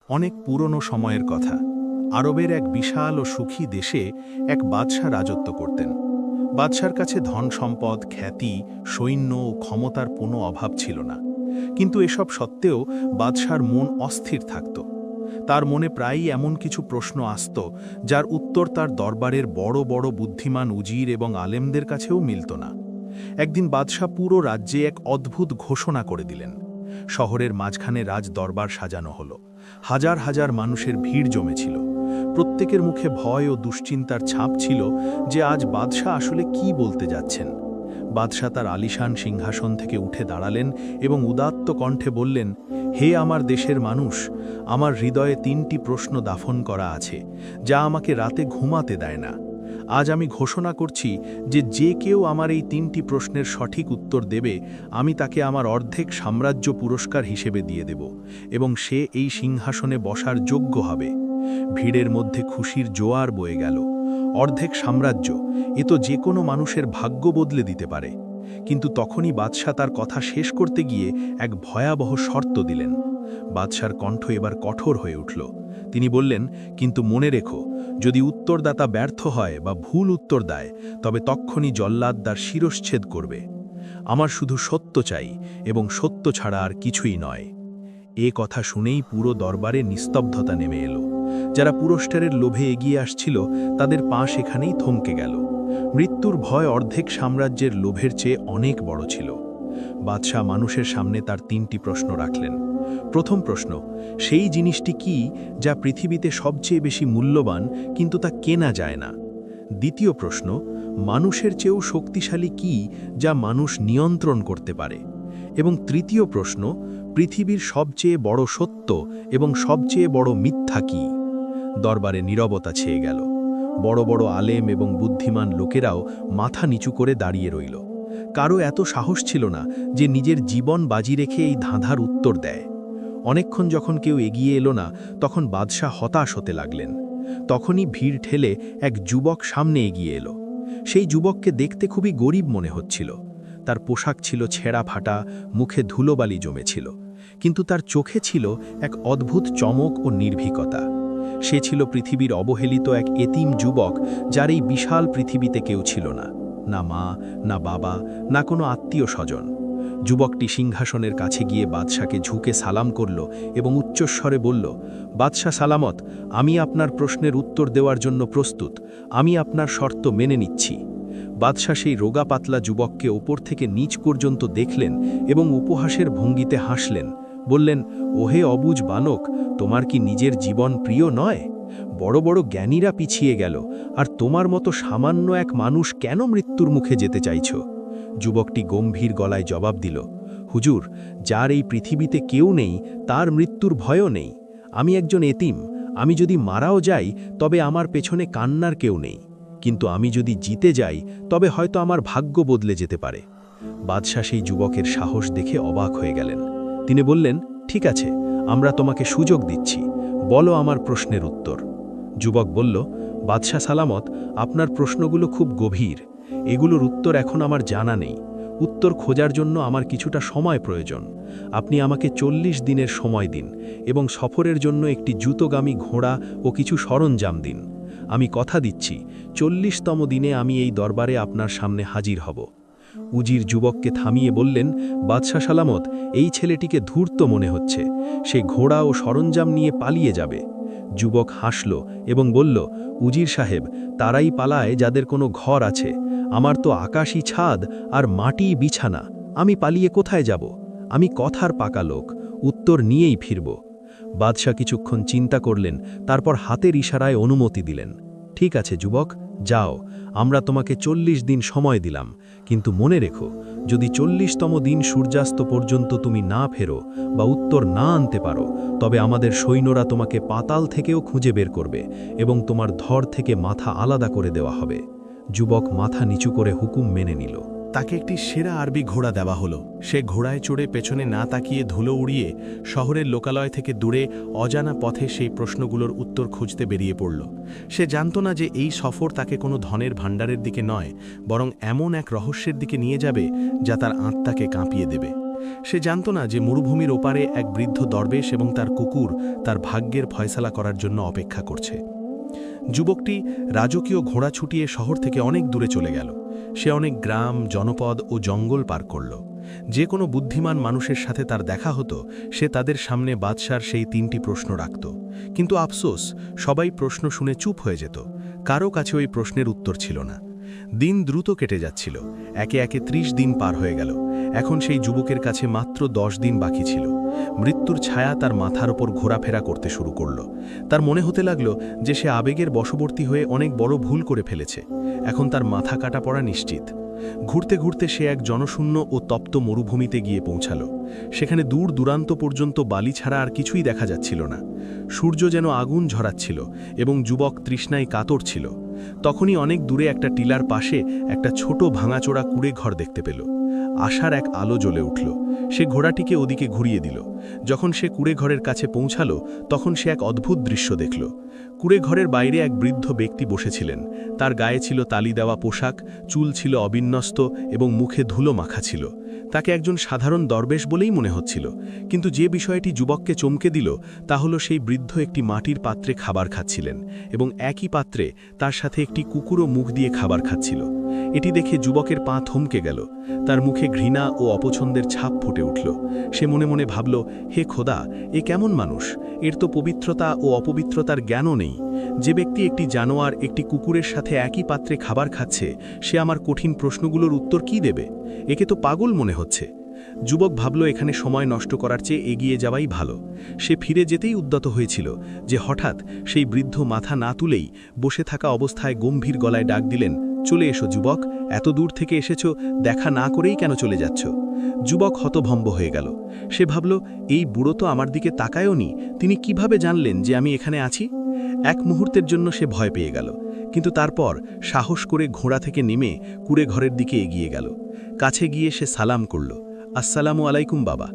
অনেক পুরনো সময়ের কথা। আরবের এক বিশাল ও সুখী দেশে এক বাদশা রাজত্ব করতেন। বাদশার কাছে ধন সম্পদ, খ্যাতি, সৈন্য ও ক্ষমতার কোনো অভাব ছিল না। কিন্তু এসব সত্ত্বেও বাদশার মন অস্থির থাকত। তার মনে প্রায়ই এমন কিছু প্রশ্ন আসত যার উত্তর তার দরবারের বড় বড় বুদ্ধিমান উজির এবং আলেমদের কাছেও মিলত না। একদিন বাদশা পুরো রাজ্যে এক অদ্ভুত ঘোষণা করে দিলেন। শহরের মাঝখানে রাজ দরবার সাজানো হলো। হাজার হাজার মানুষের ভিড় জমেছিল। প্রত্যেকের মুখে ভয় ও দুশ্চিন্তার ছাপ ছিল যে আজ বাদশা আসলে কি বলতে যাচ্ছেন। বাদশা তার আলিশান সিংহাসন থেকে উঠে দাঁড়ালেন এবং উদাত্ত কণ্ঠে বললেন, হে আমার দেশের মানুষ, আমার হৃদয়ে 3টি প্রশ্ন দাফন করা আছে, যা আমাকে রাতে ঘুমাতে দেয় না। আজ আমি ঘোষণা করছি যে যে কেউ আমার এই 3টি প্রশ্নের সঠিক উত্তর দেবে, আমি তাকে আমার অর্ধেক সাম্রাজ্য পুরস্কার হিসেবে দিয়ে দেব এবং সে এই সিংহাসনে বসার যোগ্য হবে। ভিড়ের মধ্যে খুশির জোয়ার বয়ে গেল। অর্ধেক সাম্রাজ্য, এ তো যে কোনো মানুষের ভাগ্য বদলে দিতে পারে। কিন্তু তখনই বাদশা তার কথা শেষ করতে গিয়ে এক ভয়াবহ শর্ত দিলেন। বাদশার কণ্ঠ এবার কঠোর হয়ে উঠল। তিনি বললেন, কিন্তু মনে রেখো, যদি উত্তরদাতা ব্যর্থ হয় বা ভুল উত্তর দেয়, তবে তক্ষুনি জল্লাদ তার শিরশ্ছেদ করবে। আমার শুধু সত্য চাই, এবং সত্য ছাড়া আর কিছুই নয়। এ কথা শুনেই পুরো দরবারে নিস্তব্ধতা নেমে এলো। যারা পুরস্কারের লোভে এগিয়ে আসছিল, তাদের পা সেখানেই থমকে গেল। মৃত্যুর ভয় অর্ধেক সাম্রাজ্যের লোভের চেয়ে অনেক বড় ছিল। বাদশাহ মানুষের সামনে তার 3টি প্রশ্ন রাখলেন। প্রথম প্রশ্ন, সেই জিনিসটি কি যা পৃথিবীতে সবচেয়ে বেশি মূল্যবান কিন্তু তা কেনা যায় না? দ্বিতীয় প্রশ্ন, মানুষের চেয়েও শক্তিশালী কি যা মানুষ নিয়ন্ত্রণ করতে পারে? এবং তৃতীয় প্রশ্ন, পৃথিবীর সবচেয়ে বড় সত্য এবং সবচেয়ে বড় মিথ্যা কি? দরবারে নীরবতা ছেয়ে গেল। বড় বড় আলেম এবং বুদ্ধিমান লোকেরাও মাথা নিচু করে দাঁড়িয়ে রইল। কারো এত সাহস ছিল না যে নিজের জীবন বাজি রেখে এই ধাঁধার উত্তর দেয়। অনেকক্ষণ যখন কেউ এগিয়ে এলো না, তখন বাদশাহ হতাশ হতে লাগলেন। তখনই ভিড় ঠেলে এক যুবক সামনে এগিয়ে এলো। সেই যুবককে দেখতে খুবই গরিব মনে হচ্ছিল। তার পোশাক ছিল ছেঁড়া ফাটা, মুখে ধুলোবালি জমেছিল, কিন্তু তার চোখে ছিল এক অদ্ভুত চমক ও নির্ভীকতা। সে ছিল পৃথিবীর অবহেলিত এক এতিম যুবক, যার এই বিশাল পৃথিবীতে কেউ ছিল না, না মা, না বাবা, না কোনো আত্মীয় স্বজন। যুবকটি সিংহাসনের কাছে গিয়ে বাদশাকে ঝুঁকে সালাম করল এবং উচ্চস্বরে বলল, বাদশা সালামত, আমি আপনার প্রশ্নের উত্তর দেওয়ার জন্য প্রস্তুত। আমি আপনার শর্ত মেনে নিচ্ছি। বাদশা সেই রোগা পাতলা যুবককে ওপর থেকে নিচ পর্যন্ত দেখলেন এবং উপহাসের ভঙ্গিতে হাসলেন। বললেন, ওহে অবুঝ বালক, তোমার কি নিজের জীবন প্রিয় নয়? বড় বড় জ্ঞানীরা পিছিয়ে গেল, আর তোমার মতো সামান্য এক মানুষ কেন মৃত্যুর মুখে যেতে চাইছ? যুবকটি গম্ভীর গলায় জবাব দিল, হুজুর, যার এই পৃথিবীতে কেউ নেই, তার মৃত্যুর ভয়ও নেই। আমি একজন এতিম। আমি যদি মারাও যাই, তবে আমার পেছনে কান্নার কেউ নেই। কিন্তু আমি যদি জিতে যাই, তবে হয়তো আমার ভাগ্য বদলে যেতে পারে। বাদশাহ সেই যুবকের সাহস দেখে অবাক হয়ে গেলেন। তিনি বললেন, ঠিক আছে, আমরা তোমাকে সুযোগ দিচ্ছি। বলো আমার প্রশ্নের উত্তর। যুবক বলল, বাদশাহ সালামত, আপনার প্রশ্নগুলো খুব গভীর। এগুলোর উত্তর এখন আমার জানা নেই। উত্তর খোঁজার জন্য আমার কিছুটা সময় প্রয়োজন। আপনি আমাকে 40 দিনের সময় দিন এবং সফরের জন্য একটি দ্রুতগামী ঘোড়া ও কিছু সরঞ্জাম দিন। আমি কথা দিচ্ছি, 40তম দিনে আমি এই দরবারে আপনার সামনে হাজির হব। উজির যুবককে থামিয়ে বললেন, বাদশাহ সালামত, এই ছেলেটিকে ধূর্ত মনে হচ্ছে। সে ঘোড়া ও সরঞ্জাম নিয়ে পালিয়ে যাবে। যুবক হাসল এবং বলল, উজির সাহেব, তারাই পালায় যাদের কোনো ঘর আছে। আমার তো আকাশী ছাদ আর মাটি বিছানা। আমি পালিয়ে কোথায় যাব? আমি কথার পাকা লোক, উত্তর নিয়েই ফিরব। বাদশাহ কিছুক্ষণ চিন্তা করলেন, তারপর হাতের ইশারায় অনুমতি দিলেন। ঠিক আছে যুবক, যাও, আমরা তোমাকে 40 দিন সময় দিলাম। কিন্তু মনে রেখো, যদি 40তম দিন সূর্যাস্ত পর্যন্ত তুমি না ফেরো বা উত্তর না আনতে পারো, তবে আমাদের সৈন্যরা তোমাকে পাতাল থেকেও খুঁজে বের করবে এবং তোমার ধর থেকে মাথা আলাদা করে দেওয়া হবে। যুবক মাথা নিচু করে হুকুম মেনে নিল। তাকে একটি সেরা আরবি ঘোড়া দেওয়া হলো। সে ঘোড়ায় চড়ে পেছনে না তাকিয়ে ধুলো উড়িয়ে শহরের লোকালয় থেকে দূরে অজানা পথে সেই প্রশ্নগুলোর উত্তর খুঁজতে বেরিয়ে পড়ল। সে জানত না যে এই সফর তাকে কোনো ধনের ভাণ্ডারের দিকে নয়, বরং এমন এক রহস্যের দিকে নিয়ে যাবে যা তার আত্মাকে কাঁপিয়ে দেবে। সে জানত না যে মরুভূমির ওপারে এক বৃদ্ধ দরবেশ এবং তার কুকুর তার ভাগ্যের ফয়সালা করার জন্য অপেক্ষা করছে। যুবকটি রাজকীয় ঘোড়া ছুটিয়ে শহর থেকে অনেক দূরে চলে গেল। সে অনেক গ্রাম, জনপদ ও জঙ্গল পার করল। যে কোনো বুদ্ধিমান মানুষের সাথে তার দেখা হতো, সে তাদের সামনে বাদশার সেই 3টি প্রশ্ন রাখত। কিন্তু আফসোস, সবাই প্রশ্ন শুনে চুপ হয়ে যেত। কারো কাছে ওই প্রশ্নের উত্তর ছিল না। দিন দ্রুত কেটে যাচ্ছিল। একে একে 30 দিন পার হয়ে গেল। এখন সেই যুবকের কাছে মাত্র 10 দিন বাকি ছিল। মৃত্যুর ছায়া তার মাথার ওপর ঘোরাফেরা করতে শুরু করল। তার মনে হতে লাগল যে সে আবেগের বশবর্তী হয়ে অনেক বড় ভুল করে ফেলেছে। এখন তার মাথা কাটা পড়া নিশ্চিত। ঘুরতে ঘুরতে সে এক জনশূন্য ও তপ্ত মরুভূমিতে গিয়ে পৌঁছাল। সেখানে দূর দূরান্ত পর্যন্ত বালি ছাড়া আর কিছুই দেখা যাচ্ছিল না। সূর্য যেন আগুন ঝরাচ্ছিল এবং যুবক তৃষ্ণায় কাতর ছিল। তখনই অনেক দূরে একটা টিলার পাশে একটা ছোট ভাঙাচোরা কুড়ে ঘর দেখতে পেল। আশার এক আলো জ্বলে উঠল। সে ঘোড়াটিকে ওদিকে ঘুরিয়ে দিল। যখন সে কুড়ে ঘরের কাছে পৌঁছাল, তখন সে এক অদ্ভুত দৃশ্য দেখল। কুড়ে ঘরের বাইরে এক বৃদ্ধ ব্যক্তি বসেছিলেন। তার গায়ে ছিল তালি দেওয়া পোশাক, চুল ছিল অবিন্যস্ত এবং মুখে ধুলো মাখা ছিল। তাকে একজন সাধারণ দরবেশ বলেই মনে হচ্ছিল। কিন্তু যে বিষয়টি যুবককে চমকে দিল তা হলো সেই বৃদ্ধ একটি মাটির পাত্রে খাবার খাচ্ছিলেন এবং একই পাত্রে তার সাথে একটি কুকুরও মুখ দিয়ে খাবার খাচ্ছিল। এটি দেখে যুবকের পা থমকে গেল। তার মুখে ঘৃণা ও অপছন্দের ছাপ ফুটে উঠল। সে মনে মনে ভাবল, হে খোদা, এ কেমন মানুষ? এর তো পবিত্রতা ও অপবিত্রতার জ্ঞানও নেই। যে ব্যক্তি একটি জানোয়ার, একটি কুকুরের সাথে একই পাত্রে খাবার খাচ্ছে, সে আমার কঠিন প্রশ্নগুলোর উত্তর কি দেবে? একে তো পাগল মনে হচ্ছে। যুবক ভাবল, এখানে সময় নষ্ট করার চেয়ে এগিয়ে যাওয়াই ভালো। সে ফিরে যেতেই উদ্যত হয়েছিল যে হঠাৎ সেই বৃদ্ধ মাথা না তুলেই বসে থাকা অবস্থায় গম্ভীর গলায় ডাক দিলেন, চলে এসো যুবক, এত দূর থেকে এসেছো, দেখা না করেই কেন চলে যাচ্ছ? যুবক হতভম্ব হয়ে গেল। সে ভাবল, এই বুড়ো তো আমার দিকে তাকায়ও নি, তিনি কিভাবে জানলেন যে আমি এখানে আছি? এক মুহূর্তের জন্য সে ভয় পেয়ে গেল, কিন্তু তারপর সাহস করে ঘোড়া থেকে নেমে কুড়ে ঘরের দিকে এগিয়ে গেল। কাছে গিয়ে সে সালাম করল, আসসালামু আলাইকুম বাবা।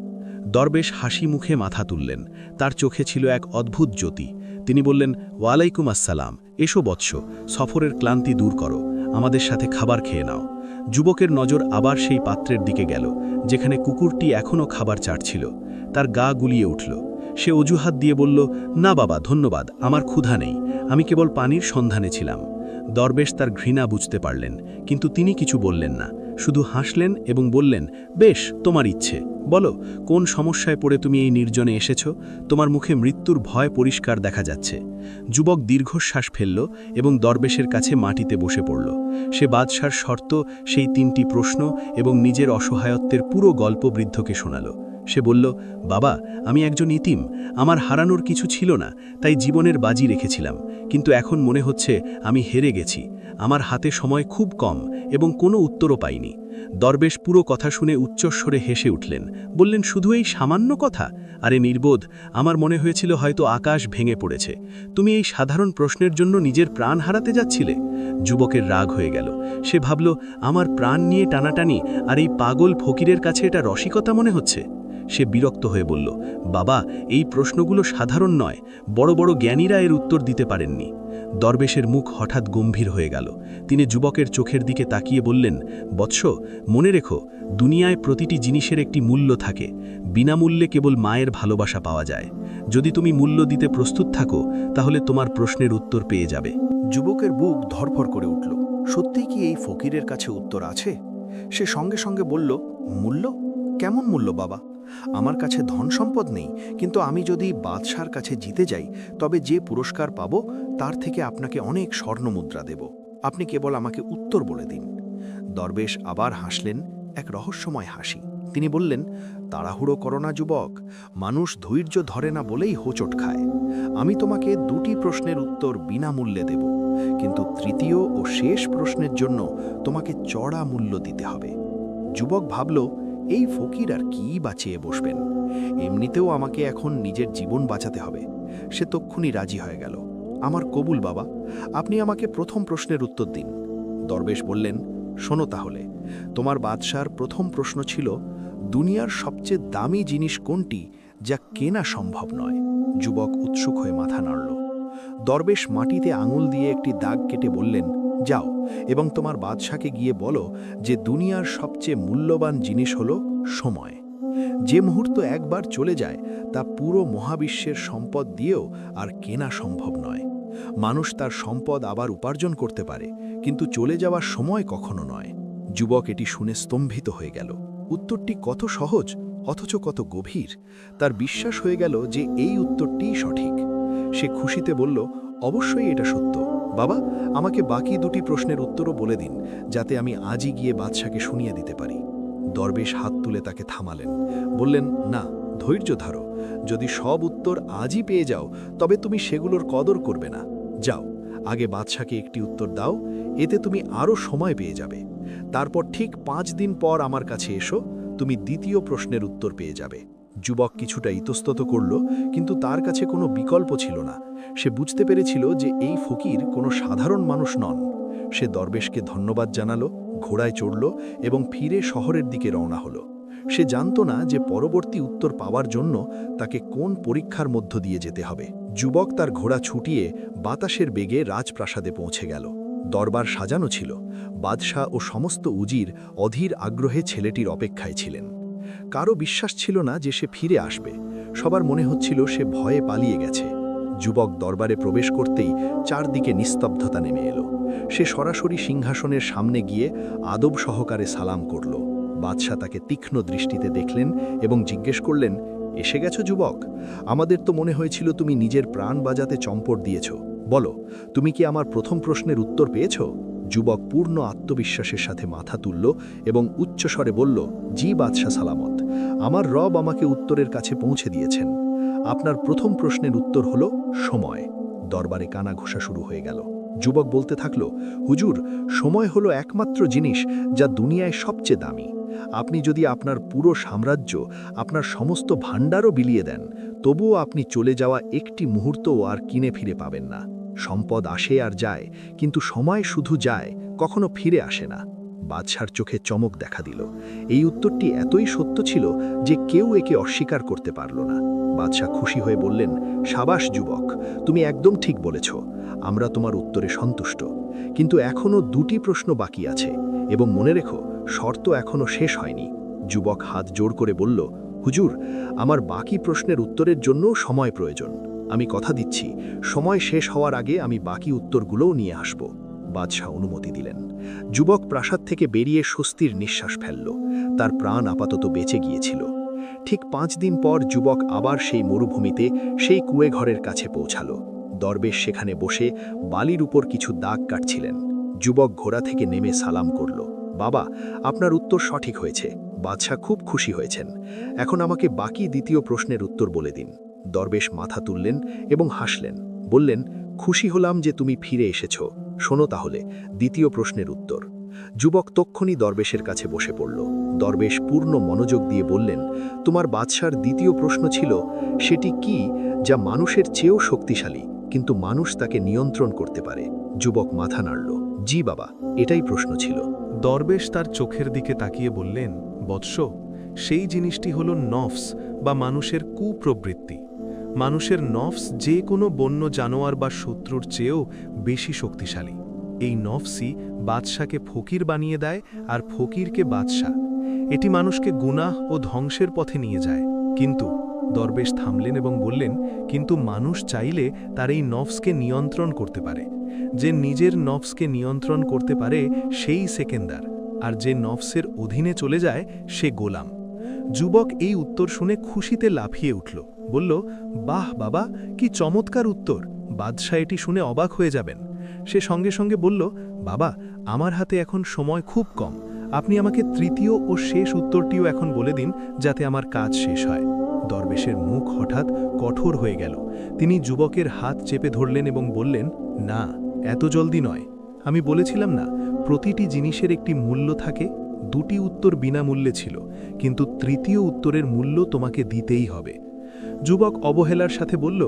দরবেশ হাসি মুখে মাথা তুললেন। তার চোখে ছিল এক অদ্ভুত জ্যোতি। তিনি বললেন, ওয়ালাইকুম আসসালাম, এসো বৎস, সফরের ক্লান্তি দূর করো, আমাদের সাথে খাবার খেয়ে নাও। যুবকের নজর আবার সেই পাত্রের দিকে গেল, যেখানে কুকুরটি এখনও খাবার চাটছিল। তার গা গুলিয়ে উঠল। সে অজুহাত দিয়ে বলল, না বাবা, ধন্যবাদ, আমার ক্ষুধা নেই, আমি কেবল পানির সন্ধানে ছিলাম। দরবেশ তার ঘৃণা বুঝতে পারলেন, কিন্তু তিনি কিছু বললেন না, শুধু হাসলেন এবং বললেন, বেশ, তোমার ইচ্ছে, বলো কোন সমস্যায় পড়ে তুমি এই নির্জনে এসেছ? তোমার মুখে মৃত্যুর ভয় পরিষ্কার দেখা যাচ্ছে। যুবক দীর্ঘশ্বাস ফেলল এবং দরবেশের কাছে মাটিতে বসে পড়ল। সে বাদশার শর্ত, সেই 3টি প্রশ্ন এবং নিজের অসহায়ত্বের পুরো গল্প বৃদ্ধকে শোনাল। সে বলল, বাবা, আমি একজন ইতিম, আমার হারানোর কিছু ছিল না, তাই জীবনের বাজি রেখেছিলাম, কিন্তু এখন মনে হচ্ছে আমি হেরে গেছি। আমার হাতে সময় খুব কম এবং কোনো উত্তরও পাইনি। দরবেশ পুরো কথা শুনে উচ্চস্বরে হেসে উঠলেন, বললেন, শুধু এই সামান্য কথা? আরে নির্বোধ, আমার মনে হয়েছিল হয়তো আকাশ ভেঙে পড়েছে। তুমি এই সাধারণ প্রশ্নের জন্য নিজের প্রাণ হারাতে যাচ্ছিলে? যুবকের রাগ হয়ে গেল। সে ভাবল, আমার প্রাণ নিয়ে টানাটানি, আর এই পাগল ফকিরের কাছে এটা রসিকতা মনে হচ্ছে। সে বিরক্ত হয়ে বলল, বাবা, এই প্রশ্নগুলো সাধারণ নয়, বড় বড় জ্ঞানীরা এর উত্তর দিতে পারেননি। দরবেশের মুখ হঠাৎ গম্ভীর হয়ে গেল। তিনি যুবকের চোখের দিকে তাকিয়ে বললেন, বৎস, মনে রেখো, দুনিয়ায় প্রতিটি জিনিসের একটি মূল্য থাকে। বিনামূল্যে কেবল মায়ের ভালোবাসা পাওয়া যায়। যদি তুমি মূল্য দিতে প্রস্তুত থাকো, তাহলে তোমার প্রশ্নের উত্তর পেয়ে যাবে। যুবকের বুক ধরফর করে উঠল। সত্যিই কি এই ফকিরের কাছে উত্তর আছে? সে সঙ্গে সঙ্গে বলল, মূল্য? কেমন মূল্য বাবা? আমার কাছে ধন সম্পদ নেই, কিন্তু আমি যদি বাদশার কাছে জিতে যাই, তবে যে পুরস্কার পাব তার থেকে আপনাকে অনেক স্বর্ণমুদ্রা দেব। আপনি কেবল আমাকে উত্তর বলে দিন। দরবেশ আবার হাসলেন, এক রহস্যময় হাসি। তিনি বললেন, তাড়াহুড়ো করো না যুবক, মানুষ ধৈর্য ধরে না বলেই হোঁচট খায়। আমি তোমাকে 2টি প্রশ্নের উত্তর বিনামূল্যে দেব, কিন্তু তৃতীয় ও শেষ প্রশ্নের জন্য তোমাকে চড়া মূল্য দিতে হবে। যুবক ভাবল, এই ফকির আর কি বাঁচিয়ে বসবেন? এমনিতেও আমাকে এখন নিজের জীবন বাঁচাতে হবে। সে তক্ষুনি রাজি হয়ে গেল। আমার কবুল বাবা, আপনি আমাকে প্রথম প্রশ্নের উত্তর দিন। দরবেশ বললেন, শোনো তাহলে, তোমার বাদশার প্রথম প্রশ্ন ছিল, দুনিয়ার সবচেয়ে দামি জিনিস কোনটি যা কেনা সম্ভব নয়? যুবক উৎসুক হয়ে মাথা নাড়ল। দরবেশ মাটিতে আঙুল দিয়ে একটি দাগ কেটে বললেন, যাও এবং তোমার বাদশাকে গিয়ে বলো যে দুনিয়ার সবচেয়ে মূল্যবান জিনিস হলো সময়। যে মুহূর্ত একবার চলে যায় তা পুরো মহাবিশ্বের সম্পদ দিয়েও আর কেনা সম্ভব নয়। মানুষ তার সম্পদ আবার উপার্জন করতে পারে, কিন্তু চলে যাওয়ার সময় কখনো নয়। যুবক এটি শুনে স্তম্ভিত হয়ে গেল। উত্তরটি কত সহজ, অথচ কত গভীর। তার বিশ্বাস হয়ে গেল যে এই উত্তরটিই সঠিক। সে খুশিতে বলল, অবশ্যই এটা সত্য। বাবা, আমাকে বাকি দুটি প্রশ্নের উত্তরও বলে দিন, যাতে আমি আজই গিয়ে বাদশাকে শুনিয়ে দিতে পারি। দরবেশ হাত তুলে তাকে থামালেন। বললেন, না, ধৈর্য ধরো। যদি সব উত্তর আজই পেয়ে যাও, তবে তুমি সেগুলোর কদর করবে না। যাও, আগে বাদশাকে একটি উত্তর দাও, এতে তুমি আরও সময় পেয়ে যাবে। তারপর ঠিক 5 দিন পর আমার কাছে এসো, তুমি দ্বিতীয় প্রশ্নের উত্তর পেয়ে যাবে। যুবক কিছুটা ইতস্তত করল, কিন্তু তার কাছে কোনো বিকল্প ছিল না। সে বুঝতে পেরেছিল যে এই ফকির কোনো সাধারণ মানুষ নন। সে দরবেশকে ধন্যবাদ জানালো, ঘোড়ায় চড়ল এবং ফিরে শহরের দিকে রওনা হলো। সে জানত না যে পরবর্তী উত্তর পাওয়ার জন্য তাকে কোন পরীক্ষার মধ্য দিয়ে যেতে হবে। যুবক তার ঘোড়া ছুটিয়ে বাতাসের বেগে রাজপ্রাসাদে পৌঁছে গেল। দরবার সাজানো ছিল। বাদশাহ ও সমস্ত উজির অধীর আগ্রহে ছেলেটির অপেক্ষায় ছিলেন। কারো বিশ্বাস ছিল না যে সে ফিরে আসবে। সবার মনে হচ্ছিল সে ভয়ে পালিয়ে গেছে। যুবক দরবারে প্রবেশ করতেই চারদিকে নিস্তব্ধতা নেমে এলো। সে সরাসরি সিংহাসনের সামনে গিয়ে আদব সহকারে সালাম করল। বাদশাহ তাকে তীক্ষ্ণ দৃষ্টিতে দেখলেন এবং জিজ্ঞেস করলেন, এসে গেছো যুবক? আমাদের তো মনে হয়েছিল তুমি নিজের প্রাণ বাজাতে চম্পট দিয়েছ। বলো, তুমি কি আমার প্রথম প্রশ্নের উত্তর পেয়েছ? যুবক পূর্ণ আত্মবিশ্বাসের সাথে মাথা তুলল এবং উচ্চস্বরে বলল, জি বাদশাহ সালামত। আমার রব আমাকে উত্তরের কাছে পৌঁছে দিয়েছেন। আপনার প্রথম প্রশ্নের উত্তর হলো সময়। দরবারে কানা ঘোষা শুরু হয়ে গেল। যুবক বলতে থাকল, হুজুর, সময় হলো একমাত্র জিনিস যা দুনিয়ায় সবচেয়ে দামি। আপনি যদি আপনার পুরো সাম্রাজ্য, আপনার সমস্ত ভাণ্ডারও বিলিয়ে দেন, তবুও আপনি চলে যাওয়া একটি মুহূর্তও আর কিনে ফিরে পাবেন না। সম্পদ আসে আর যায়, কিন্তু সময় শুধু যায়, কখনো ফিরে আসে না। বাদশার চোখে চমক দেখা দিল। এই উত্তরটি এতই সত্য ছিল যে কেউ একে অস্বীকার করতে পারল না। বাদশাহ খুশি হয়ে বললেন, সাবাস যুবক, তুমি একদম ঠিক বলেছ। আমরা তোমার উত্তরে সন্তুষ্ট। কিন্তু এখনও দুটি প্রশ্ন বাকি আছে, এবং মনে রেখো, শর্ত এখনও শেষ হয়নি। যুবক হাত জোড় করে বলল, হুজুর, আমার বাকি প্রশ্নের উত্তরের জন্য সময় প্রয়োজন। আমি কথা দিচ্ছি, সময় শেষ হওয়ার আগে আমি বাকি উত্তরগুলোও নিয়ে আসব। বাদশাহ অনুমতি দিলেন। যুবক প্রাসাদ থেকে বেরিয়ে স্বস্তির নিঃশ্বাস ফেলল। তার প্রাণ আপাতত বেঁচে গিয়েছিল। ঠিক 5 দিন পর যুবক আবার সেই মরুভূমিতে, সেই কুঁয়েঘরের কাছে পৌঁছাল। দরবেশ সেখানে বসে বালির উপর কিছু দাগ কাটছিলেন। যুবক ঘোড়া থেকে নেমে সালাম করল, বাবা, আপনার উত্তর সঠিক হয়েছে। বাদশাহ খুব খুশি হয়েছেন। এখন আমাকে বাকি দ্বিতীয় প্রশ্নের উত্তর বলে দিন। দরবেশ মাথা তুললেন এবং হাসলেন। বললেন, খুশি হলাম যে তুমি ফিরে এসেছ। শোনো তাহলে দ্বিতীয় প্রশ্নের উত্তর। যুবক তক্ষুনি দরবেশের কাছে বসে পড়ল। দরবেশ পূর্ণ মনোযোগ দিয়ে বললেন, তোমার বাদশার দ্বিতীয় প্রশ্ন ছিল, সেটি কি যা মানুষের চেয়েও শক্তিশালী, কিন্তু মানুষ তাকে নিয়ন্ত্রণ করতে পারে? যুবক মাথা নাড়ল। জি বাবা, এটাই প্রশ্ন ছিল। দরবেশ তার চোখের দিকে তাকিয়ে বললেন, বৎস, সেই জিনিসটি হল নফস বা মানুষের কুপ্রবৃত্তি। মানুষের নফস যে কোনো বন্য জানোয়ার বা শত্রুর চেয়েও বেশি শক্তিশালী। এই নফসই বাদশাকে ফকির বানিয়ে দেয়, আর ফকিরকে বাদশা। এটি মানুষকে গুনাহ ও ধ্বংসের পথে নিয়ে যায়। কিন্তু দরবেশ থামলেন এবং বললেন, কিন্তু মানুষ চাইলে তার এই নফসকে নিয়ন্ত্রণ করতে পারে। যে নিজের নফসকে নিয়ন্ত্রণ করতে পারে সেই সেকেন্দার, আর যে নফসের অধীনে চলে যায় সে গোলাম। যুবক এই উত্তর শুনে খুশিতে লাফিয়ে উঠল। বলল, বাহ বাবা, কি চমৎকার উত্তর! বাদশাহ এটি শুনে অবাক হয়ে যাবেন। সে সঙ্গে সঙ্গে বলল, বাবা, আমার হাতে এখন সময় খুব কম। আপনি আমাকে তৃতীয় ও শেষ উত্তরটিও এখন বলে দিন, যাতে আমার কাজ শেষ হয়। দরবেশের মুখ হঠাৎ কঠোর হয়ে গেল। তিনি যুবকের হাত চেপে ধরলেন এবং বললেন, না, এত জলদি নয়। আমি বলেছিলাম না, প্রতিটি জিনিসের একটি মূল্য থাকে। দুটি উত্তর বিনামূল্যে ছিল, কিন্তু তৃতীয় উত্তরের মূল্য তোমাকে দিতেই হবে। যুবক অবহেলার সাথে বলল,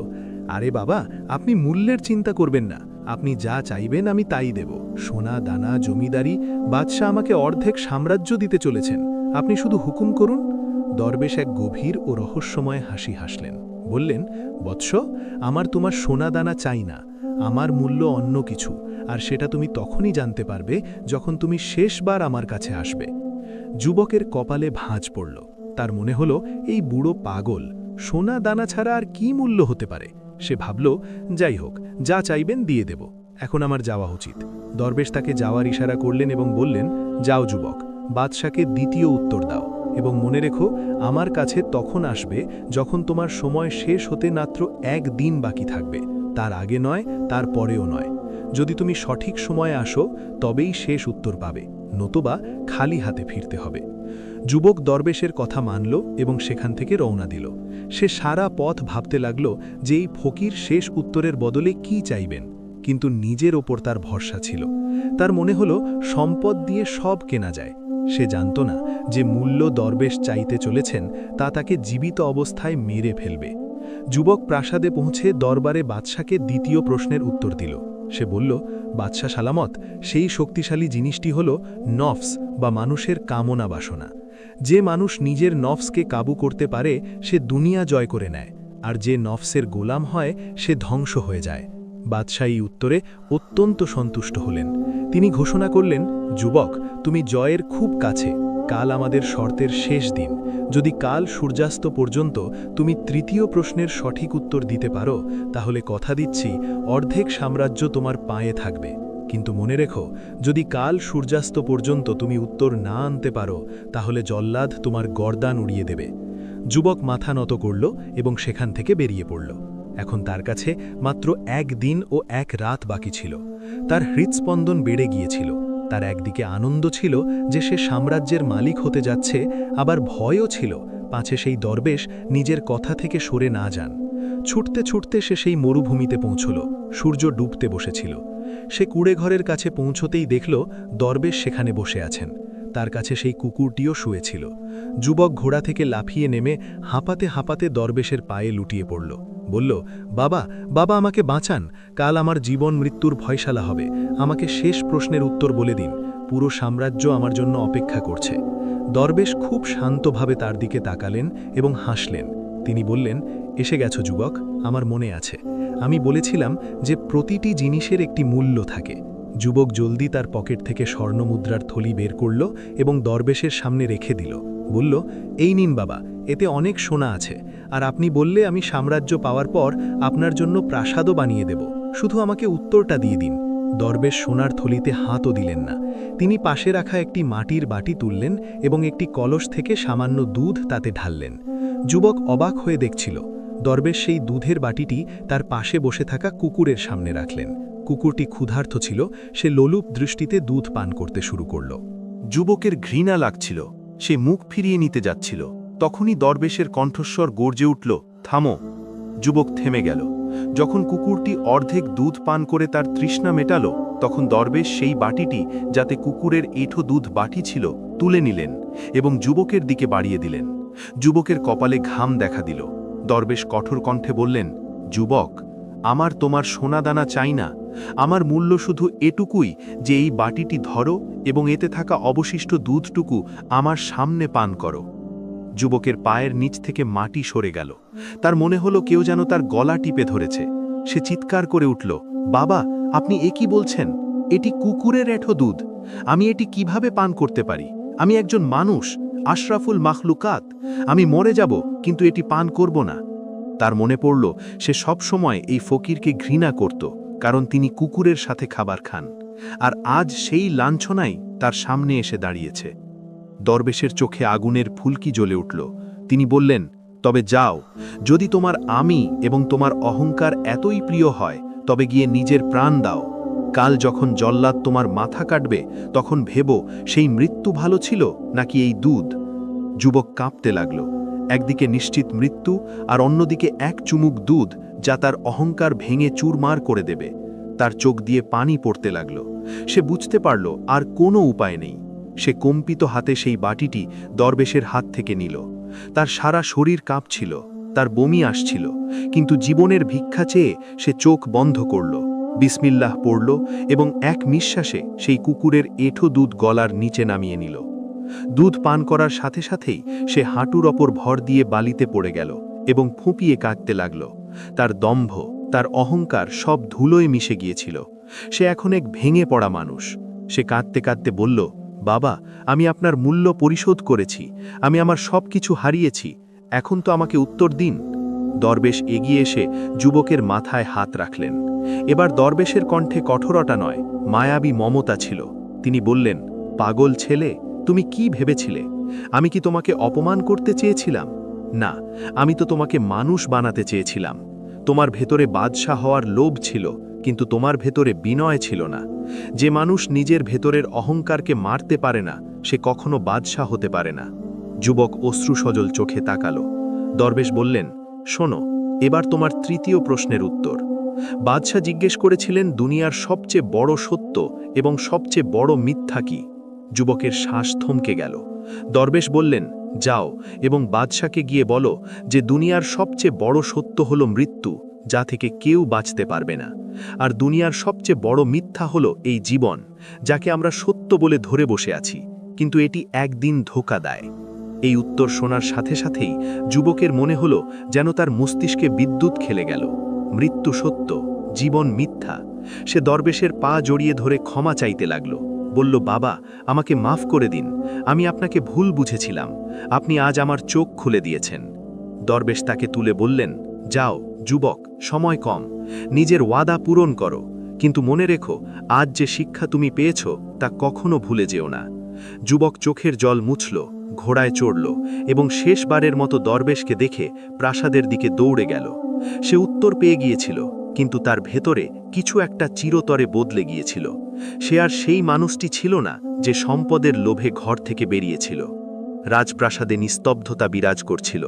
আরে বাবা, আপনি মূল্যের চিন্তা করবেন না। আপনি যা চাইবেন আমি তাই দেব। সোনা দানা, জমিদারি, বাদশাহ আমাকে অর্ধেক সাম্রাজ্য দিতে চলেছেন। আপনি শুধু হুকুম করুন। দরবেশ এক গভীর ও রহস্যময় হাসি হাসলেন। বললেন, বৎস, আমার তোমার সোনা দানা চাই না। আমার মূল্য অন্য কিছু, আর সেটা তুমি তখনই জানতে পারবে যখন তুমি শেষবার আমার কাছে আসবে। যুবকের কপালে ভাঁজ পড়ল। তার মনে হলো এই বুড়ো পাগল, সোনা দানা ছাড়া আর কি মূল্য হতে পারে। সে ভাবল, যাই হোক, যা চাইবেন দিয়ে দেব, এখন আমার যাওয়া উচিত। দরবেশ তাকে যাওয়ার ইশারা করলেন এবং বললেন, যাও যুবক, বাদশাকে দ্বিতীয় উত্তর দাও, এবং মনে রেখো, আমার কাছে তখন আসবে যখন তোমার সময় শেষ হতে মাত্র 1 দিন বাকি থাকবে, তার আগে নয়, তার পরেও নয়। যদি তুমি সঠিক সময়ে আসো তবেই শেষ উত্তর পাবে, নতুবা খালি হাতে ফিরতে হবে। যুবক দরবেশের কথা মানল এবং সেখান থেকে রওনা দিল। সে সারা পথ ভাবতে লাগল যে এই ফকির শেষ উত্তরের বদলে কি চাইবেন, কিন্তু নিজের ওপর তার ভরসা ছিল। তার মনে হলো সম্পদ দিয়ে সব কেনা যায়। সে জানত না যে মূল্য দরবেশ চাইতে চলেছেন তা তাকে জীবিত অবস্থায় মেরে ফেলবে। যুবক প্রাসাদে পৌঁছে দরবারে বাদশাকে দ্বিতীয় প্রশ্নের উত্তর দিল। সে বলল, বাদশা সালামত, সেই শক্তিশালী জিনিসটি হল নফস বা মানুষের কামনা বাসনা। যে মানুষ নিজের নফসকে কাবু করতে পারে সে দুনিয়া জয় করে নেয়, আর যে নফসের গোলাম হয় সে ধ্বংস হয়ে যায়। বাদশাহ এই উত্তরে অত্যন্ত সন্তুষ্ট হলেন। তিনি ঘোষণা করলেন, যুবক, তুমি জয়ের খুব কাছে। কাল আমাদের শর্তের শেষ দিন। যদি কাল সূর্যাস্ত পর্যন্ত তুমি তৃতীয় প্রশ্নের সঠিক উত্তর দিতে পারো, তাহলে কথা দিচ্ছি অর্ধেক সাম্রাজ্য তোমার পায়ে থাকবে। কিন্তু মনে রেখো, যদি কাল সূর্যাস্ত পর্যন্ত তুমি উত্তর না আনতে পারো, তাহলে জল্লাদ তোমার গর্দান উড়িয়ে দেবে। যুবক মাথা নত করল এবং সেখান থেকে বেরিয়ে পড়ল। এখন তার কাছে মাত্র 1 দিন ও 1 রাত বাকি ছিল। তার হৃৎস্পন্দন বেড়ে গিয়েছিল। তার একদিকে আনন্দ ছিল যে সে সাম্রাজ্যের মালিক হতে যাচ্ছে, আবার ভয়ও ছিল পাছে সেই দরবেশ নিজের কথা থেকে সরে না যান। ছুটতে ছুটতে সে সেই মরুভূমিতে পৌঁছল। সূর্য ডুবতে বসেছিল। সে কুড়েঘরের কাছে পৌঁছতেই দেখল দরবেশ সেখানে বসে আছেন। তার কাছে সেই কুকুরটিও শুয়েছিল। যুবক ঘোড়া থেকে লাফিয়ে নেমে হাঁপাতে হাঁপাতে দরবেশের পায়ে লুটিয়ে পড়ল। বলল, বাবা, বাবা, আমাকে বাঁচান, কাল আমার জীবন মৃত্যুর ফয়সালা হবে, আমাকে শেষ প্রশ্নের উত্তর বলে দিন, পুরো সাম্রাজ্য আমার জন্য অপেক্ষা করছে। দরবেশ খুব শান্তভাবে তার দিকে তাকালেন এবং হাসলেন। তিনি বললেন, এসে গেছো যুবক, আমার মনে আছে। আমি বলেছিলাম যে প্রতিটি জিনিসের একটি মূল্য থাকে। যুবক জলদি তার পকেট থেকে স্বর্ণমুদ্রার থলি বের করল এবং দরবেশের সামনে রেখে দিল। বলল, এই নিন বাবা, এতে অনেক সোনা আছে, আর আপনি বললে আমি সাম্রাজ্য পাওয়ার পর আপনার জন্য প্রাসাদও বানিয়ে দেব, শুধু আমাকে উত্তরটা দিয়ে দিন। দরবেশ সোনার থলিতে হাতও দিলেন না। তিনি পাশে রাখা একটি মাটির বাটি তুললেন এবং একটি কলস থেকে সামান্য দুধ তাতে ঢাললেন। যুবক অবাক হয়ে দেখছিল। দরবেশ সেই দুধের বাটিটি তার পাশে বসে থাকা কুকুরের সামনে রাখলেন। কুকুরটি ক্ষুধার্ত ছিল, সে লোলুপ দৃষ্টিতে দুধ পান করতে শুরু করল। যুবকের ঘৃণা লাগছিল, সে মুখ ফিরিয়ে নিতে যাচ্ছিল। তখনই দরবেশের কণ্ঠস্বর গর্জে উঠল, থামো। যুবক থেমে গেল। যখন কুকুরটি অর্ধেক দুধ পান করে তার তৃষ্ণা মেটালো, তখন দরবেশ সেই বাটিটি, যাতে কুকুরের এঁঠো দুধ বাটি ছিল, তুলে নিলেন এবং যুবকের দিকে বাড়িয়ে দিলেন। যুবকের কপালে ঘাম দেখা দিল। দরবেশ কঠোর কণ্ঠে বললেন, যুবক, আমার তোমার সোনাদানা চাই না, আমার মূল্য শুধু এটুকুই যে এই বাটিটি ধরো এবং এতে থাকা অবশিষ্ট দুধটুকু আমার সামনে পান করো। যুবকের পায়ের নিচ থেকে মাটি সরে গেল। তার মনে হলো কেউ যেন তার গলা টিপে ধরেছে। সে চিৎকার করে উঠল, বাবা, আপনি এ কি বলছেন? এটি কুকুরের এঁঠো দুধ। আমি এটি কিভাবে পান করতে পারি? আমি একজন মানুষ, আশরাফুল মাখলুকাত। আমি মরে যাব, কিন্তু এটি পান করব না। তার মনে পড়ল সে সব সময় এই ফকিরকে ঘৃণা করত, কারণ তিনি কুকুরের সাথে খাবার খান, আর আজ সেই লাঞ্ছনাই তার সামনে এসে দাঁড়িয়েছে। দরবেশের চোখে আগুনের ফুলকি জ্বলে উঠল। তিনি বললেন, তবে যাও, যদি তোমার আমি এবং তোমার অহংকার এতই প্রিয় হয়, তবে গিয়ে নিজের প্রাণ দাও। কাল যখন জল্লাদ তোমার মাথা কাটবে, তখন ভেবো সেই মৃত্যু ভালো ছিল নাকি এই দুধ। যুবক কাঁপতে লাগল। একদিকে নিশ্চিত মৃত্যু, আর অন্যদিকে এক চুমুক দুধ যা তার অহংকার ভেঙে চুরমার করে দেবে। তার চোখ দিয়ে পানি পড়তে লাগল। সে বুঝতে পারল আর কোনো উপায় নেই। সে কম্পিত হাতে সেই বাটিটি দরবেশের হাত থেকে নিল। তার সারা শরীর কাঁপছিল, তার বমি আসছিল, কিন্তু জীবনের ভিক্ষা চেয়ে সে চোখ বন্ধ করল, বিসমিল্লাহ পড়ল এবং এক নিঃশ্বাসে সেই কুকুরের এঁঠো দুধ গলার নিচে নামিয়ে নিল। দুধ পান করার সাথে সাথেই সে হাঁটুর ওপর ভর দিয়ে বালিতে পড়ে গেল এবং ফুঁপিয়ে কাঁদতে লাগল। তার দম্ভ, তার অহংকার সব ধুলোয় মিশে গিয়েছিল। সে এখন এক ভেঙে পড়া মানুষ। সে কাঁদতে কাঁদতে বলল, বাবা, আমি আপনার মূল্য পরিশোধ করেছি, আমি আমার সব কিছু হারিয়েছি, এখন তো আমাকে উত্তর দিন। দরবেশ এগিয়ে এসে যুবকের মাথায় হাত রাখলেন। এবার দরবেশের কণ্ঠে কঠোরতা নয়, মায়াবী মমতা ছিল। তিনি বললেন, পাগল ছেলে, তুমি কি ভেবেছিলে? আমি কি তোমাকে অপমান করতে চেয়েছিলাম? না, আমি তো তোমাকে মানুষ বানাতে চেয়েছিলাম। তোমার ভেতরে বাদশাহ হওয়ার লোভ ছিল, কিন্তু তোমার ভেতরে বিনয় ছিল না। যে মানুষ নিজের ভেতরের অহংকারকে মারতে পারে না, সে কখনো বাদশাহ হতে পারে না। যুবক অশ্রুসজল চোখে তাকালো। দরবেশ বললেন, শোনো, এবার তোমার তৃতীয় প্রশ্নের উত্তর। বাদশাহ জিজ্ঞেস করেছিলেন, দুনিয়ার সবচেয়ে বড় সত্য এবং সবচেয়ে বড় মিথ্যা কি? যুবকের শ্বাস থমকে গেল। দরবেশ বললেন, যাও এবং বাদশাকে গিয়ে বলো যে দুনিয়ার সবচেয়ে বড় সত্য হলো মৃত্যু, যা থেকে কেউ বাঁচতে পারবে না। আর দুনিয়ার সবচেয়ে বড় মিথ্যা হলো এই জীবন, যাকে আমরা সত্য বলে ধরে বসে আছি, কিন্তু এটি একদিন ধোঁকা দেয়। এই উত্তর শোনার সাথে সাথেই যুবকের মনে হলো যেন তার মস্তিষ্কে বিদ্যুৎ খেলে গেল। মৃত্যু সত্য, জীবন মিথ্যা। সে দরবেশের পা জড়িয়ে ধরে ক্ষমা চাইতে লাগল। বলল, বাবা, আমাকে মাফ করে দিন, আমি আপনাকে ভুল বুঝেছিলাম, আপনি আজ আমার চোখ খুলে দিয়েছেন। দরবেশ তাকে তুলে বললেন, যাও যুবক, সময় কম, নিজের ওয়াদা পূরণ করো, কিন্তু মনে রেখো, আজ যে শিক্ষা তুমি পেয়েছ তা কখনো ভুলে যেও না। যুবক চোখের জল মুছল, ঘোড়ায় চড়ল এবং শেষবারের মতো দরবেশকে দেখে প্রাসাদের দিকে দৌড়ে গেল। সে উত্তর পেয়ে গিয়েছিল, কিন্তু তার ভেতরে কিছু একটা চিরতরে বদলে গিয়েছিল। সে আর সেই মানুষটি ছিল না যে সম্পদের লোভে ঘর থেকে বেরিয়েছিল। রাজপ্রাসাদে নিস্তব্ধতা বিরাজ করছিল।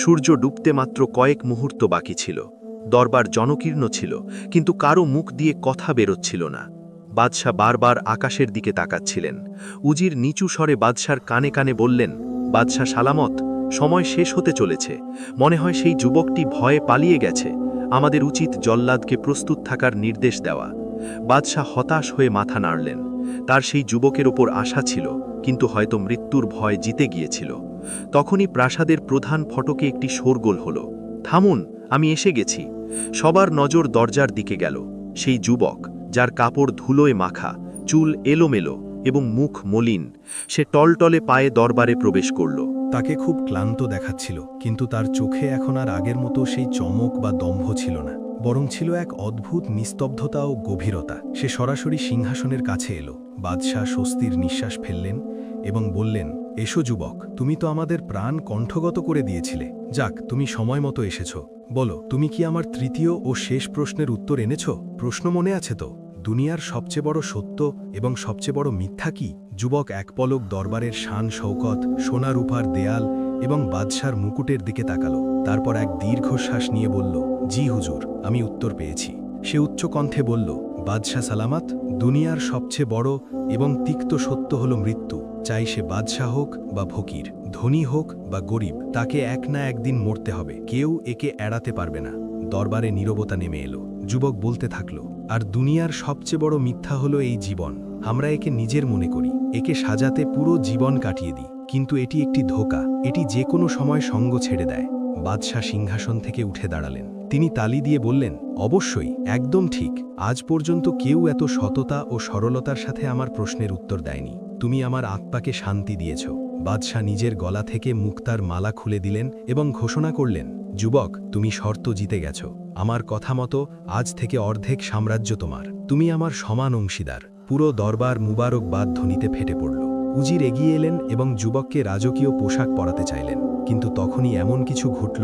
সূর্য ডুবতে মাত্র কয়েক মুহূর্ত বাকি ছিল। দরবার জনকীর্ণ ছিল, কিন্তু কারো মুখ দিয়ে কথা বেরোচ্ছিল না। বাদশাহ বারবার আকাশের দিকে তাকাচ্ছিলেন। উজির নিচু স্বরে বাদশার কানে কানে বললেন, বাদশাহ সালামত, সময় শেষ হতে চলেছে। মনে হয় সেই যুবকটি ভয়ে পালিয়ে গেছে। আমাদের উচিত জল্লাদকে প্রস্তুত থাকার নির্দেশ দেওয়া। বাদশাহ হতাশ হয়ে মাথা নাড়লেন। তার সেই যুবকের ওপর আশা ছিল, কিন্তু হয়তো মৃত্যুর ভয় জিতে গিয়েছিল। তখনই প্রাসাদের প্রধান ফটকে একটি শোরগোল হল। থামুন, আমি এসে গেছি। সবার নজর দরজার দিকে গেল। সেই যুবক, যার কাপড় ধুলোয় মাখা, চুল এলোমেলো এবং মুখ মলিন, সে টলটলে পায়ে দরবারে প্রবেশ করল। তাকে খুব ক্লান্ত দেখাচ্ছিল, কিন্তু তার চোখে এখন আর আগের মতো সেই চমক বা দম্ভ ছিল না, বরং ছিল এক অদ্ভুত নিস্তব্ধতা ও গভীরতা। সে সরাসরি সিংহাসনের কাছে এলো। বাদশাহ স্বস্তির নিঃশ্বাস ফেললেন এবং বললেন, এসো যুবক, তুমি তো আমাদের প্রাণ কণ্ঠগত করে দিয়েছিলে। যাক, তুমি সময় মতো এসেছ। বলো, তুমি কি আমার তৃতীয় ও শেষ প্রশ্নের উত্তর এনেছ? প্রশ্ন মনে আছে তো? দুনিয়ার সবচেয়ে বড় সত্য এবং সবচেয়ে বড় মিথ্যা কি? যুবক এক পলক দরবারের শান শৌকত, সোনা রূপার দেয়াল এবং বাদশার মুকুটের দিকে তাকালো। তারপর এক দীর্ঘশ্বাস নিয়ে বলল, জি হুজুর, আমি উত্তর পেয়েছি। সে উচ্চ কণ্ঠে বলল, বাদশাহ সালামাত, দুনিয়ার সবচেয়ে বড় এবং তিক্ত সত্য হল মৃত্যু। চাই সে বাদশাহ হোক বা ফকির, ধনী হোক বা গরিব, তাকে এক না একদিন মরতে হবে। কেউ একে এড়াতে পারবে না। দরবারে নীরবতা নেমে এলো। যুবক বলতে থাকল, আর দুনিয়ার সবচেয়ে বড় মিথ্যা হলো এই জীবন। আমরা একে নিজের মনে করি, একে সাজাতে পুরো জীবন কাটিয়ে দিই, কিন্তু এটি একটি ধোঁকা। এটি যে কোনো সময় সঙ্গ ছেড়ে দেয়। বাদশাহ সিংহাসন থেকে উঠে দাঁড়ালেন। তিনি তালি দিয়ে বললেন, অবশ্যই, একদম ঠিক। আজ পর্যন্ত কেউ এত সততা ও সরলতার সাথে আমার প্রশ্নের উত্তর দেয়নি। তুমি আমার আত্মাকে শান্তি দিয়েছ। বাদশাহ নিজের গলা থেকে মুক্তার মালা খুলে দিলেন এবং ঘোষণা করলেন, যুবক, তুমি শর্ত জিতে গেছ। আমার কথা মতো আজ থেকে অর্ধেক সাম্রাজ্য তোমার। তুমি আমার সমান অংশীদার। পুরো দরবার মুবারকবাদ ধ্বনিতে ফেটে পড়ল। উজির এগিয়ে এলেন এবং যুবককে রাজকীয় পোশাক পরাতে চাইলেন, কিন্তু তখনই এমন কিছু ঘটল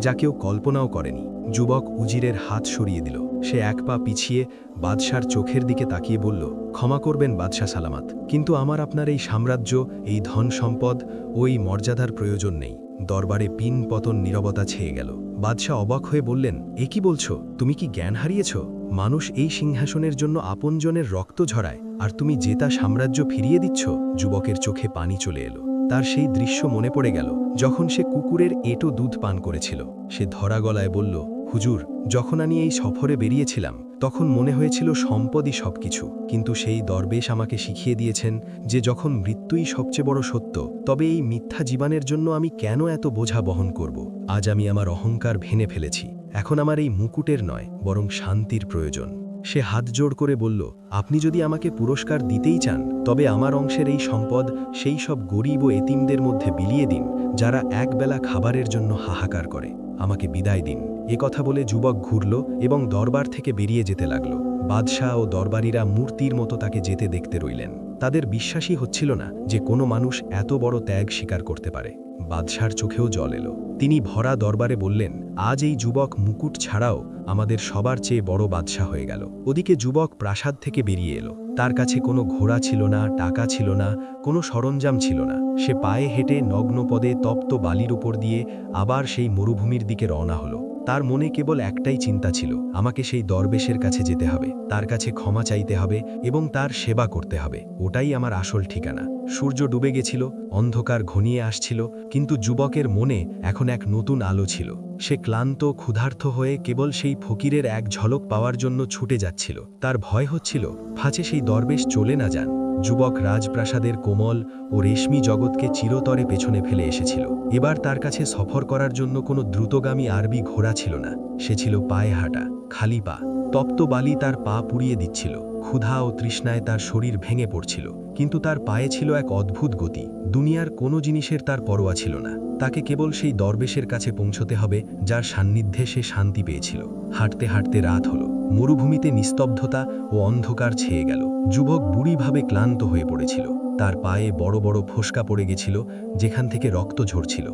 যা কেউ কল্পনাও করেনি। যুবক উজিরের হাত সরিয়ে দিল। সে এক পা পিছিয়ে বাদশার চোখের দিকে তাকিয়ে বলল, ক্ষমা করবেন বাদশাহ সালামাত, কিন্তু আমার আপনার এই সাম্রাজ্য, এই ধন সম্পদ ও এই মর্যাদার প্রয়োজন নেই। দরবারে পিন পতন নীরবতা ছেয়ে গেল। বাদশাহ অবাক হয়ে বললেন, এ কি বলছো? তুমি কি জ্ঞান হারিয়েছ? মানুষ এই সিংহাসনের জন্য আপনজনের রক্ত ঝরায়, আর তুমি জেতা সাম্রাজ্য ফিরিয়ে দিচ্ছ? যুবকের চোখে পানি চলে এলো। তার সেই দৃশ্য মনে পড়ে গেল যখন সে কুকুরের এঁটো দুধ পান করেছিল। সে ধরা গলায় বলল, হুজুর, যখন আমি এই সফরে বেরিয়েছিলাম তখন মনে হয়েছিল সম্পদই সবকিছু, কিন্তু সেই দরবেশ আমাকে শিখিয়ে দিয়েছেন যে যখন মৃত্যুই সবচেয়ে বড় সত্য, তবে এই মিথ্যা জীবনের জন্য আমি কেন এত বোঝা বহন করব। আজ আমি আমার অহংকার ভেঙে ফেলেছি। এখন আমার এই মুকুটের নয়, বরং শান্তির প্রয়োজন। সে হাত জোড় করে বলল, আপনি যদি আমাকে পুরস্কার দিতেই চান তবে আমার অংশের এই সম্পদ সেই সব গরিব ও এতিমদের মধ্যে বিলিয়ে দিন যারা একবেলা খাবারের জন্য হাহাকার করে। আমাকে বিদায় দিন। কথা বলে যুবক ঘুরল এবং দরবার থেকে বেরিয়ে যেতে লাগল। বাদশাহ ও দরবারীরা মূর্তির মতো তাকে যেতে দেখতে রইলেন। তাদের বিশ্বাসই হচ্ছিল না যে কোনো মানুষ এত বড় ত্যাগ স্বীকার করতে পারে। বাদশার চোখেও জল এলো। তিনি ভরা দরবারে বললেন, আজ এই যুবক মুকুট ছাড়াও আমাদের সবার চেয়ে বড় বাদশা হয়ে গেল। ওদিকে যুবক প্রাসাদ থেকে বেরিয়ে এলো। তার কাছে কোনো ঘোড়া ছিল না, টাকা ছিল না, কোনো সরঞ্জাম ছিল না। সে পায়ে হেঁটে নগ্নপদে তপ্ত বালির উপর দিয়ে আবার সেই মরুভূমির দিকে রওনা হলো। তার মনে কেবল একটাই চিন্তা ছিল, আমাকে সেই দরবেশের কাছে যেতে হবে, তার কাছে ক্ষমা চাইতে হবে এবং তার সেবা করতে হবে। ওটাই আমার আসল ঠিকানা। সূর্য ডুবে গেছিল, অন্ধকার ঘনিয়ে আসছিল, কিন্তু যুবকের মনে এখন এক নতুন আলো ছিল। সে ক্লান্ত, ক্ষুধার্ত হয়ে কেবল সেই ফকিরের এক ঝলক পাওয়ার জন্য ছুটে যাচ্ছিল। তার ভয় হচ্ছিল ফাঁচে সেই দরবেশ চলে না যান। যুবক রাজপ্রাসাদের কোমল ও রেশমি জগৎকে চিরতরে পেছনে ফেলে এসেছিল। এবার তার কাছে সফর করার জন্য কোনো দ্রুতগামী আরবি ঘোড়া ছিল না। সে ছিল পায়ে হাঁটা, খালি পা। তপ্ত বালি তার পা পুড়িয়ে দিচ্ছিল। ক্ষুধা ও তৃষ্ণায় তার শরীর ভেঙে পড়ছিল, কিন্তু তার পায়ে ছিল এক অদ্ভুত গতি। দুনিয়ার কোনো জিনিসের তার পরোয়া ছিল না। তাকে কেবল সেই দরবেশের কাছে পৌঁছতে হবে যার সান্নিধ্যে সে শান্তি পেয়েছিল। হাঁটতে হাঁটতে রাত হলো। মরুভূমিতে নিস্তব্ধতা ও অন্ধকার ছেয়ে গেল। যুবক বুড়িভাবে ক্লান্ত হয়ে পড়েছিল। তার পায়ে বড় বড় ফোসকা পড়ে গেছিল, যেখান থেকে রক্ত ঝরছিল।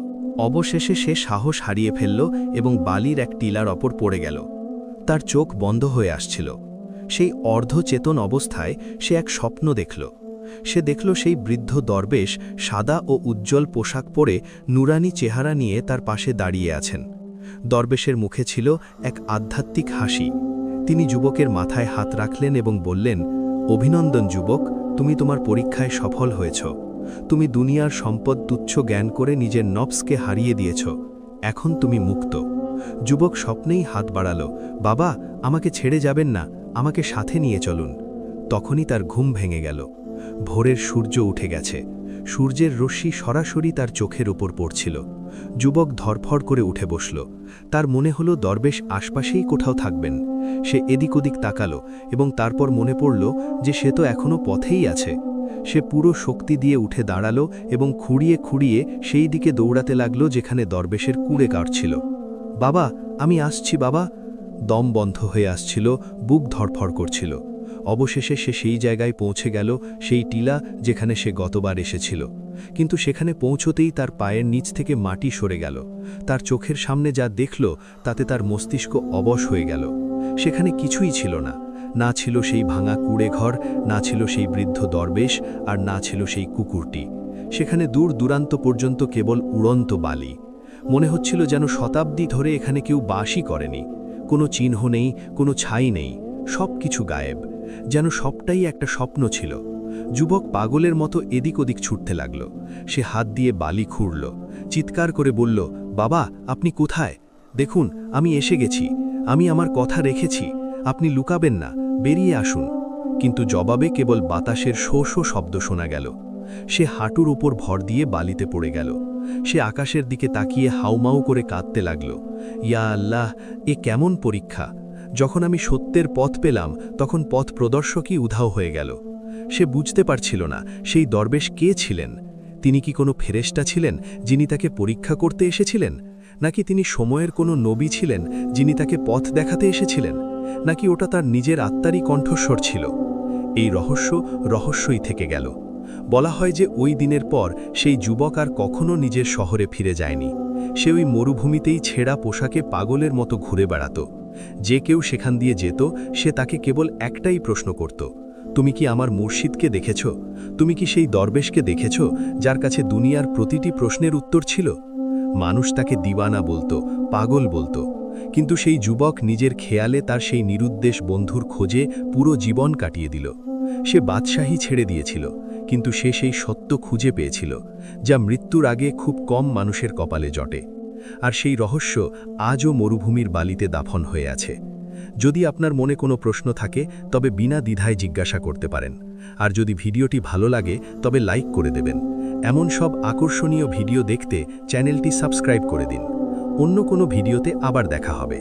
অবশেষে সে সাহস হারিয়ে ফেলল এবং বালির এক টিলার ওপর পড়ে গেল। তার চোখ বন্ধ হয়ে আসছিল। সেই অর্ধচেতন অবস্থায় সে এক স্বপ্ন দেখল। সে দেখল সেই বৃদ্ধ দরবেশ সাদা ও উজ্জ্বল পোশাক পরে নুরানি চেহারা নিয়ে তার পাশে দাঁড়িয়ে আছেন। দরবেশের মুখে ছিল এক আধ্যাত্মিক হাসি। তিনি যুবকের মাথায় হাত রাখলেন এবং বললেন, অভিনন্দন যুবক, তুমি তোমার পরীক্ষায় সফল হয়েছ। তুমি দুনিয়ার সম্পদ তুচ্ছ জ্ঞান করে নিজের নফসকে হারিয়ে দিয়েছ। এখন তুমি মুক্ত। যুবক স্বপ্নেই হাত বাড়ালো, বাবা, আমাকে ছেড়ে যাবেন না, আমাকে সাথে নিয়ে চলুন। তখনই তার ঘুম ভেঙে গেল। ভোরের সূর্য উঠে গেছে। সূর্যের রশ্মি সরাসরি তার চোখের উপর পড়ছিল। যুবক ধরফড় করে উঠে বসল। তার মনে হলো দরবেশ আশপাশেই কোথাও থাকবেন। সে এদিক ওদিক তাকালো এবং তারপর মনে পড়ল যে সে তো এখনও পথেই আছে। সে পুরো শক্তি দিয়ে উঠে দাঁড়ালো এবং খুঁড়িয়ে খুঁড়িয়ে সেই দিকে দৌড়াতে লাগলো যেখানে দরবেশের কুড়ে কাটছিল। বাবা, আমি আসছি বাবা। দম বন্ধ হয়ে আসছিল, বুক ধড়ফড় করছিল। অবশেষে সে সেই জায়গায় পৌঁছে গেল, সেই টিলা যেখানে সে গতবার এসেছিল। কিন্তু সেখানে পৌঁছতেই তার পায়ের নিচ থেকে মাটি সরে গেল। তার চোখের সামনে যা দেখল তাতে তার মস্তিষ্ক অবশ হয়ে গেল। সেখানে কিছুই ছিল না। না ছিল সেই ভাঙা কুড়ে ঘর, না ছিল সেই বৃদ্ধ দরবেশ, আর না ছিল সেই কুকুরটি। সেখানে দূর দূরান্ত পর্যন্ত কেবল উড়ন্ত বালি। মনে হচ্ছিল যেন শতাব্দী ধরে এখানে কেউ বাসই করেনি। কোনো চিহ্ন নেই, কোনো ছাই নেই, সব কিছু গায়েব, যেন সবটাই একটা স্বপ্ন ছিল। যুবক পাগলের মতো এদিক ওদিক ছুটতে লাগল। সে হাত দিয়ে বালি খুঁড়ল, চিৎকার করে বলল, বাবা, আপনি কোথায়? দেখুন, আমি এসে গেছি, আমি আমার কথা রেখেছি, আপনি লুকাবেন না, বেরিয়ে আসুন। কিন্তু জবাবে কেবল বাতাসের শো শো শব্দ শোনা গেল। সে হাঁটুর উপর ভর দিয়ে বালিতে পড়ে গেল। সে আকাশের দিকে তাকিয়ে হাউমাউ করে কাঁদতে লাগল, ইয়া আল্লাহ, এ কেমন পরীক্ষা! যখন আমি সত্যের পথ পেলাম তখন পথ প্রদর্শকই উধাও হয়ে গেল। সে বুঝতে পারছিল না সেই দরবেশ কে ছিলেন। তিনি কি কোনো ফেরেশতা ছিলেন যিনি তাকে পরীক্ষা করতে এসেছিলেন, নাকি তিনি সময়ের কোনো নবী ছিলেন যিনি তাকে পথ দেখাতে এসেছিলেন, নাকি ওটা তার নিজের আত্মারই কণ্ঠস্বর ছিল? এই রহস্যই থেকে গেল। বলা হয় যে ওই দিনের পর সেই যুবক আর কখনো নিজের শহরে ফিরে যায়নি। সে ওই মরুভূমিতেই ছেঁড়া পোশাকে পাগলের মতো ঘুরে বেড়াত। যে কেউ সেখান দিয়ে যেত সে তাকে কেবল একটাই প্রশ্ন করত, তুমি কি আমার মুর্শিদকে দেখেছ? তুমি কি সেই দরবেশকে দেখেছ যার কাছে দুনিয়ার প্রতিটি প্রশ্নের উত্তর ছিল? মানুষ তাকে দিওয়ানা বলতো, পাগল বলতো, কিন্তু সেই যুবক নিজের খেয়ালে তার সেই নিরুদ্দেশ বন্ধুর খোঁজে পুরো জীবন কাটিয়ে দিল। সে বাদশাহী ছেড়ে দিয়েছিল, কিন্তু সে সেই সত্য খুঁজে পেয়েছিল যা মৃত্যুর আগে খুব কম মানুষের কপালে জটে। আর সেই রহস্য আজও মরুভূমির বালিতে দাফন হয়ে আছে। যদি আপনার মনে কোনো প্রশ্ন থাকে তবে বিনা দ্বিধায় জিজ্ঞাসা করতে পারেন। আর যদি ভিডিওটি ভালো লাগে তবে লাইক করে দেবেন। এমন সব আকর্ষণীয় ভিডিও দেখতে চ্যানেলটি সাবস্ক্রাইব করে দিন। অন্য কোনো ভিডিওতে আবার দেখা হবে।